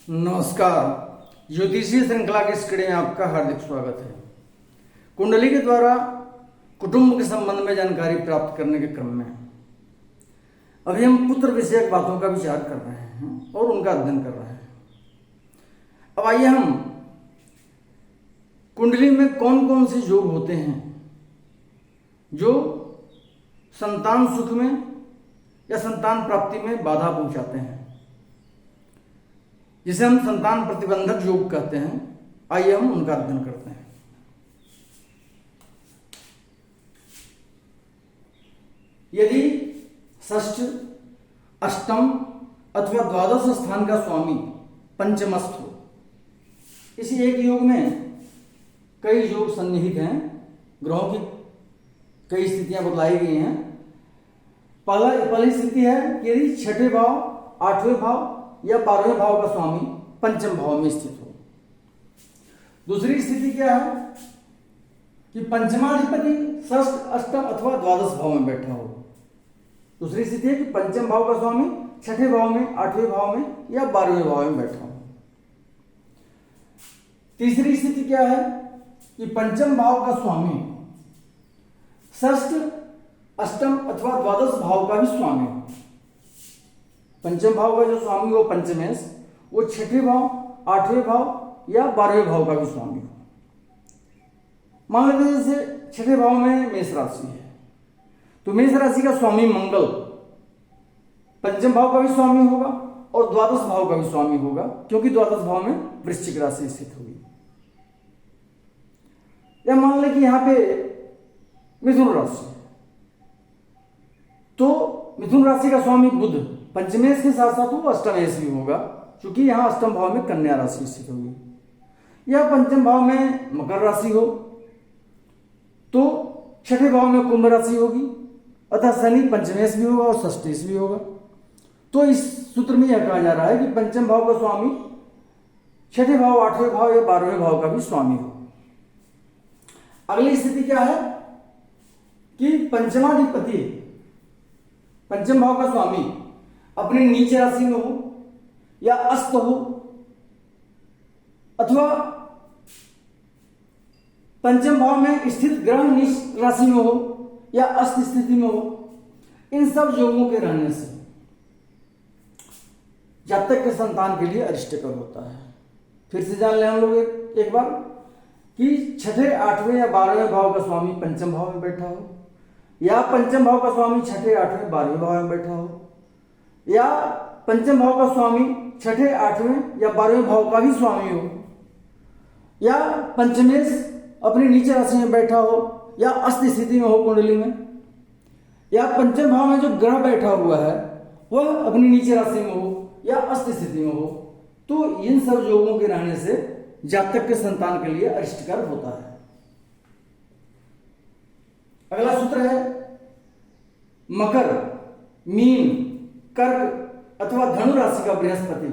नमस्कार। ज्योतिषीय श्रृंखला के इस कड़ी में आपका हार्दिक स्वागत है। कुंडली के द्वारा कुटुंब के संबंध में जानकारी प्राप्त करने के क्रम में अभी हम पुत्र विषयक बातों का विचार कर रहे हैं और उनका अध्ययन कर रहे हैं। अब आइए हम कुंडली में कौन कौन से योग होते हैं जो संतान सुख में या संतान प्राप्ति में बाधा पहुंचाते हैं, जिसे हम संतान प्रतिबंधक योग कहते हैं। आइए हम उनका अध्ययन करते हैं। यदि षष्ठ, अष्टम अथवा द्वादश स्थान का स्वामी पंचमस्थ हो, इसी एक योग में कई योग सन्निहित हैं। ग्रहों की कई स्थितियां बतलाई गई हैं। पहली स्थिति है कि यदि छठे भाव, आठवें भाव या 12वें भाव का स्वामी पंचम भाव में स्थित हो। दूसरी स्थिति क्या है कि पंचमाधिपति षष्ठ, अष्टम अथवा द्वादश भाव में बैठा हो। दूसरी स्थिति है कि पंचम भाव का स्वामी छठे भाव में, आठवें भाव में या 12वें भाव में बैठा हो। तीसरी स्थिति क्या है कि पंचम भाव का स्वामी षष्ठ, अष्टम अथवा द्वादश भाव का भी स्वामी हो। पंचम भाव का जो स्वामी हो पंचमेश, वो छठे भाव, आठवें भाव या 12वें भाव का भी स्वामी हो। मान लेते हैं जैसे छठे भाव में मेष राशि है, तो मेष राशि का स्वामी मंगल पंचम भाव का भी स्वामी होगा और द्वादश भाव का भी स्वामी होगा, क्योंकि द्वादश भाव में वृश्चिक राशि स्थित होगी। या मान लें कि यहां पे मिथुन राशि है, तो मिथुन राशि का स्वामी बुध पंचमेश के साथ साथ वो अष्टमेश भी होगा, क्योंकि यहां अष्टम भाव में कन्या राशि स्थित होगी। या पंचम भाव में मकर राशि हो तो छठे भाव में कुंभ राशि होगी, अतः शनि पंचमेश भी होगा और षष्ठेश भी होगा। तो इस सूत्र में यह कहा जा रहा है कि पंचम भाव का स्वामी छठे भाव, आठवें भाव या 12वें भाव का भी स्वामी हो। अगली स्थिति क्या है कि पंचमाधिपति पंचम भाव का स्वामी अपने नीच राशि में हो या अस्त हो, अथवा पंचम भाव में स्थित ग्रह नीच राशि में हो या अस्त स्थिति में हो। इन सब योगों के रहने से जातक के संतान के लिए अरिष्टकर होता है। फिर से जान लें हम लोग एक बार कि छठे, आठवें या 12वें भाव का स्वामी पंचम भाव में बैठा हो, या पंचम भाव का स्वामी छठे, आठवें, 12वें भाव में बैठा हो, या पंचम भाव का स्वामी छठे, आठवें या 12वें भाव का भी स्वामी हो, या पंचमेश अपनी नीचे राशि में बैठा हो या अस्त स्थिति में हो कुंडली में, या पंचम भाव में जो ग्रह बैठा हुआ है वह अपनी नीचे राशि में हो या अस्त स्थिति में हो। तो इन सब योगों के रहने से जातक के संतान के लिए अरिष्टकर होता है। अगला सूत्र है मकर, मीन, कर्क अथवा धनु राशि का बृहस्पति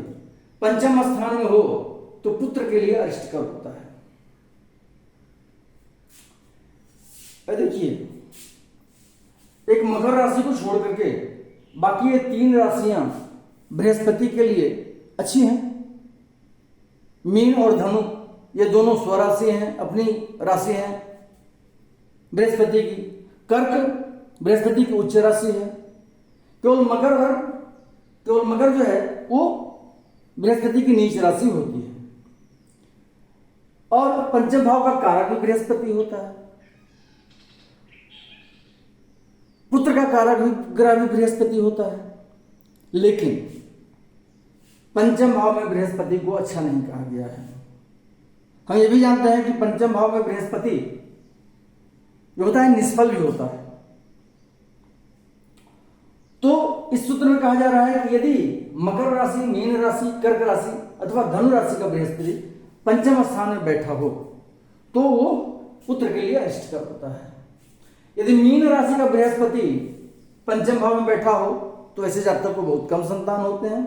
पंचम स्थान में हो तो पुत्र के लिए अरिष्टकर होता है। देखिए, एक मकर राशि को छोड़ करके बाकी ये 3 राशियां बृहस्पति के लिए अच्छी हैं। मीन और धनु ये दोनों स्वराशि हैं, अपनी राशि हैं बृहस्पति की। कर्क बृहस्पति की उच्च राशि है। केवल मकर जो है वो बृहस्पति की नीच राशि होती है। और पंचम भाव का कारक भी बृहस्पति होता है। पुत्र का कारक भी ग्रह भी बृहस्पति होता है। लेकिन पंचम भाव में बृहस्पति को अच्छा नहीं कहा गया है। हम ये भी जानते हैं कि पंचम भाव में बृहस्पति जो होता है निष्फल भी होता है। तो इस सूत्र में कहा जा रहा है कि यदि मकर राशि, मीन राशि, कर्क राशि अथवा धनु राशि का बृहस्पति पंचम स्थान में बैठा हो तो वो पुत्र के लिए अरिष्टकर होता है। यदि मीन राशि का बृहस्पति पंचम भाव में बैठा हो तो ऐसे जातक को बहुत कम संतान होते हैं।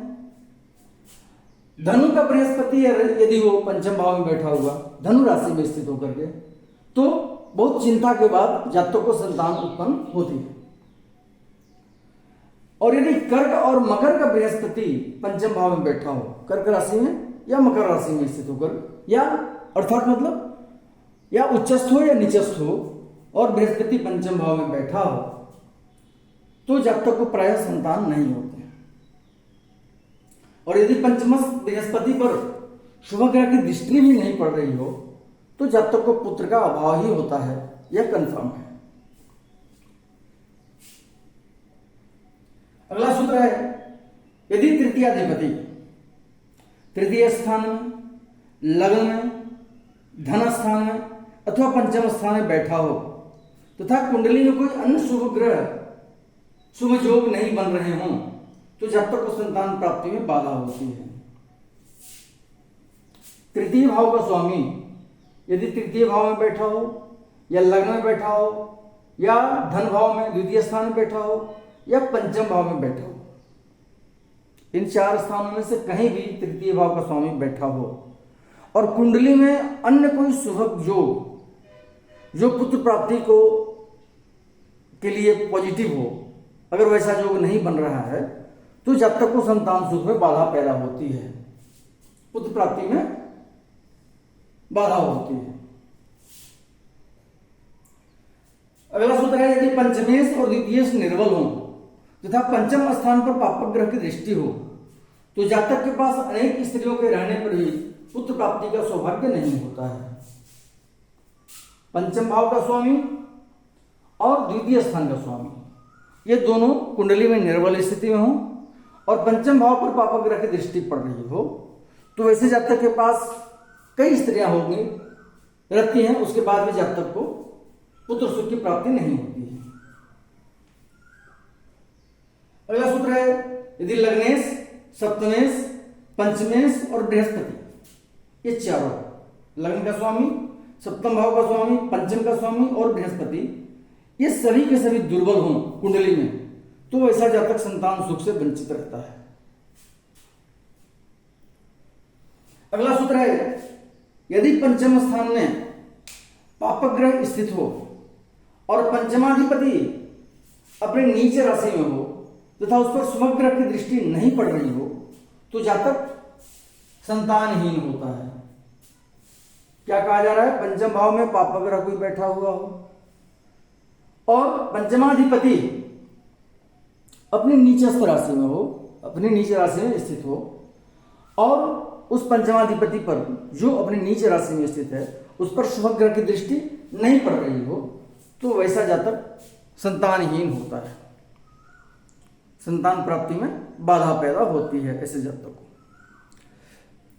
धनु का बृहस्पति यदि वो पंचम भाव में बैठा हुआ धनु राशि में स्थित होकर के, तो बहुत चिंता के बाद जातक को संतान उत्पन्न होती है। और यदि कर्क और मकर का बृहस्पति पंचम भाव में बैठा हो, कर्क राशि में या मकर राशि में स्थित होकर, या अर्थात मतलब या उच्चस्थ हो या निचस्थ हो और बृहस्पति पंचम भाव में बैठा हो, तो जातक को प्रायः संतान नहीं होते। और यदि पंचमस्थ बृहस्पति पर शुभ ग्रह की दृष्टि भी नहीं पड़ रही हो, तो जातक को पुत्र का अभाव ही होता है, यह कंफर्म है। अगला सूत्र है, यदि तृतीयाधिपति तृतीय स्थान में, लग्न में, धन स्थान में अथवा पंचम स्थान में बैठा हो तथा कुंडली में कोई अन्य शुभ ग्रह शुभ योग नहीं बन रहे हों, तो जातक को संतान प्राप्ति में बाधा होती है। तृतीय भाव का स्वामी यदि तृतीय भाव में बैठा हो या लग्न में बैठा हो या धन भाव में द्वितीय स्थान में बैठा हो या पंचम भाव में बैठा हो, इन चार स्थानों में से कहीं भी तृतीय भाव का स्वामी बैठा हो और कुंडली में अन्य कोई शुभ योग जो पुत्र प्राप्ति को के लिए पॉजिटिव हो, अगर वैसा योग नहीं बन रहा है, तो जातक को संतान सुख में बाधा पैदा होती है, पुत्र प्राप्ति में बाधा होती है। अगला सूत्र है, यदि पंचमेश और द्वितीयेश निर्बल हो तथा पंचम स्थान पर पापक ग्रह की दृष्टि हो, तो जातक के पास अनेक स्त्रियों के रहने पर भी पुत्र प्राप्ति का सौभाग्य नहीं होता है। पंचम भाव का स्वामी और द्वितीय स्थान का स्वामी ये दोनों कुंडली में निर्बल स्थिति में हो और पंचम भाव पर पापक ग्रह की दृष्टि पड़ रही हो, तो वैसे जातक के पास कई स्त्रियां होंगी रहती हैं, उसके बाद भी जातक को पुत्र सुख की प्राप्ति नहीं होती है। अगला सूत्र है, यदि लग्नेश, सप्तमेश, पंचमेश और बृहस्पति ये चारों, लग्न का स्वामी, सप्तम भाव का स्वामी, पंचम का स्वामी और बृहस्पति ये सभी के सभी दुर्बल हों कुंडली में, तो वैसा जातक संतान सुख से वंचित रहता है। अगला सूत्र है, यदि पंचम स्थान में पापक ग्रह स्थित हो और पंचमाधिपति अपने नीच राशि में हो तथा उस पर शुभ ग्रह की दृष्टि नहीं पड़ रही हो, तो जातक संतानहीन होता है। क्या कहा जा रहा है, पंचम भाव में पापक ग्रह कोई बैठा हुआ हो और पंचमाधिपति अपनी नीचस्थ राशि में हो, अपनी नीच राशि में स्थित हो और उस पंचमाधिपति पर जो अपनी नीच राशि में स्थित है उस पर शुभ ग्रह की दृष्टि नहीं पड़ रही हो, तो वैसा जातक संतानहीन होता है, संतान प्राप्ति में बाधा पैदा होती है ऐसे जातक को।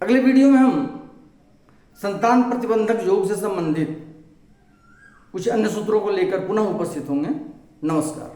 अगले वीडियो में हम संतान प्रतिबंधक योग से संबंधित कुछ अन्य सूत्रों को लेकर पुनः उपस्थित होंगे। नमस्कार।